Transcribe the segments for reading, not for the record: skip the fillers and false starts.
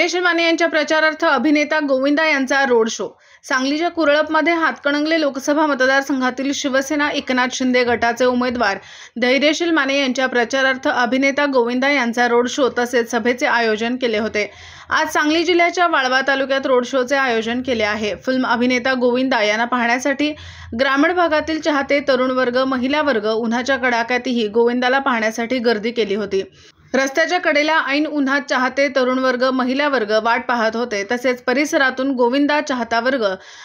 धैर्यशील माने यांच्या प्रचारार्थ अभिनेता गोविंदा यांचा रोड शो। सांगलीच्या कुरळपमध्ये हातकणंगले लोकसभा मतदारसंघातील शिवसेना एकनाथ शिंदे गटाचे उमेदवार धैर्यशील माने यांच्या प्रचारार्थ अभिनेता गोविंदा यांचा रोड शो तसेच सभेचे आयोजन केले होते। आज सांगली जिल्ह्याच्या वाळवा तालुक्यात रोड शोचे आयोजन केले आहे। फिल्म अभिनेता गोविंदा यांना पाहण्यासाठी ग्रामीण भागातील चाहते, तरुण वर्ग, महिला वर्ग उन्हाच्या कडाक्यातही गोविंदाला पाहण्यासाठी गर्दी केली होती। रस्त्याच्या कडेला ऐन उन्हात चाहते, तरुण वर्ग, महिला वर्ग वाट पाहत होते। तसेच परिसरातून गोविंदा चाहता वर्ग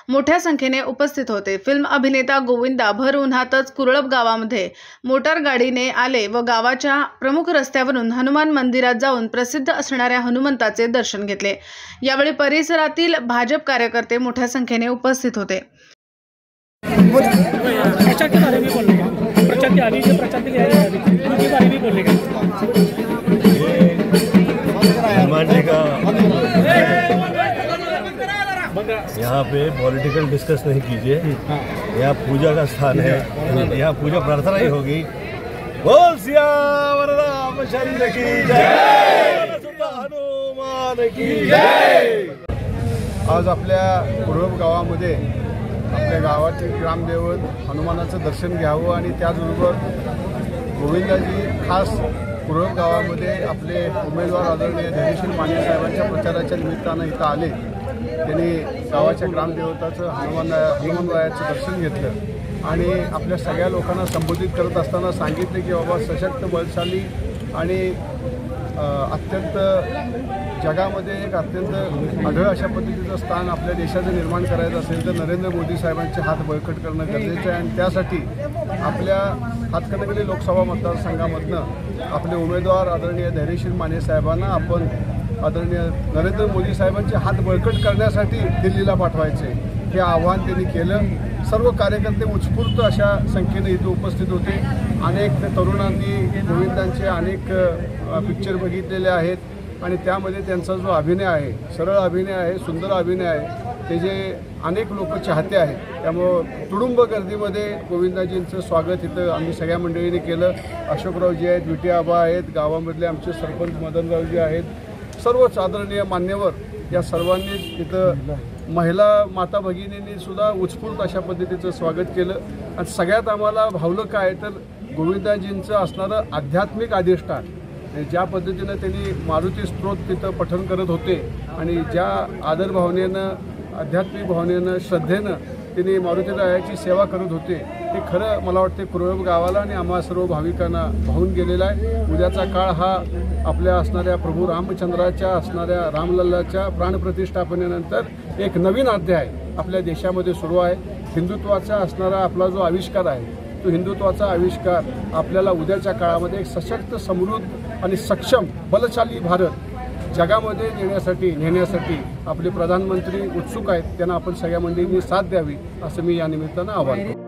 मोठ्या संख्येने उपस्थित होते। फिल्म अभिनेता गोविंदा भर उन्हातच कुरळप गावामध्ये मोटार गाडीने आले व गावाच्या प्रमुख रस्त्यावरून हनुमान मंदिरात जाऊन प्रसिद्ध असणाऱ्या हनुमंताचे दर्शन घेतले। यावेळी परिसरातील भाजप कार्यकर्ते मोठ्या संख्येने उपस्थित होते। प्रचार के बारे में बोलेगा, प्रचार के आगे से प्रचार के लिए उनके बारे में बोलेगा। हनुमान जी का यहाँ पे पॉलिटिकल डिस्कस नहीं कीजिए। यहाँ पूजा का स्थान है, यहाँ पूजा प्रार्थना ही होगी। बोल सियावर रामचंद्र की जय, हनुमान की जय। आज आपल्या कुरळप गावामध्ये आपल्या गावातील ग्रामदेवत हनुमानाचं दर्शन घ्यावं आणि त्याचबरोबर गोविंदाजी खास कुरळप गावामध्ये आपले उमेदवार आदरणीय धैर्यशील माने साहेबांच्या प्रचाराच्या निमित्तानं इथं आले। त्यांनी गावाच्या ग्रामदेवताचं हनुमानरायाचं दर्शन घेतलं आणि आपल्या सगळ्या लोकांना संबोधित करत असताना सांगितले की बाबा सशक्त, बलशाली आणि अत्यंत जगामध्ये एक अत्यंत आढळ अशा पद्धतीचं स्थान आपल्या देशाचं निर्माण करायचं असेल तर नरेंद्र मोदी साहेबांचे हात बळकट करणं गरजेचं आहे। आणि त्यासाठी आपल्या हातकणंगले लोकसभा मतदारसंघामधनं आपले उमेदवार आदरणीय धैर्यशील माने साहेबांना आपण आदरणीय नरेंद्र मोदी साहेबांचे हात बळकट करण्यासाठी दिल्लीला पाठवायचे हे आव्हान त्यांनी केलं। सर्व कार्यकर्ते उत्स्फूर्त अशा संख्येने इथे उपस्थित होते। अनेक तरुणांनी गोविंदांचे अनेक पिक्चर बघितलेले आहेत आणि त्यामध्ये त्यांचा जो अभिनय आहे, सरळ अभिनय आहे, सुंदर अभिनय आहे, ते जे अनेक लोक चाहते आहेत। त्यामुळं तुडुंब गर्दीमध्ये गोविंदाजींचं स्वागत इथं आम्ही सगळ्या मंडळींनी केलं। अशोकरावजी आहेत, विटे आबा आहेत, गावामधले आमचे सरपंच मदनरावजी आहेत, सर्वच आदरणीय मान्यवर या सर्वांनी इथं महिला माता भगिनींनी सुद्धा उत्स्फूर्त अशा पद्धतीचं स्वागत केलं। आणि सगळ्यात आम्हाला भावलं काय तर गोविंदाजींचं असणारं आध्यात्मिक अधिष्ठान, ज्या पद्धतीनं त्यांनी मारुती स्तोत्र तिथं पठण करत होते आणि ज्या आदर भावनेनं, आध्यात्मिक भावनेनं, श्रद्धेनं त्यांनी मारुतीरायाची सेवा करत होते, ते खरं मला वाटते कुरळप गावाला आणि आम्हा सर्व भाविकांना भावून गेलेला आहे। उद्याचा काळ हा आपल्या असणाऱ्या प्रभू रामचंद्राच्या असणाऱ्या रामलल्लाच्या प्राणप्रतिष्ठापनेनंतर एक नवीन अध्याय आपल्या देशामध्ये सुरू आहे। हिंदुत्वाचा असणारा आपला जो आविष्कार आहे तो हिंदुत्वाचा आविष्कार आपल्याला उद्याच्या काळामध्ये एक सशक्त, समृद्ध आणि सक्षम, बलशाली भारत जगामध्ये नेण्यासाठी आपले प्रधानमंत्री उत्सुक आहेत। त्यांना आपण सगळ्या मंडळींनी साथ द्यावी असं मी या निमित्तानं आवाहन करतो।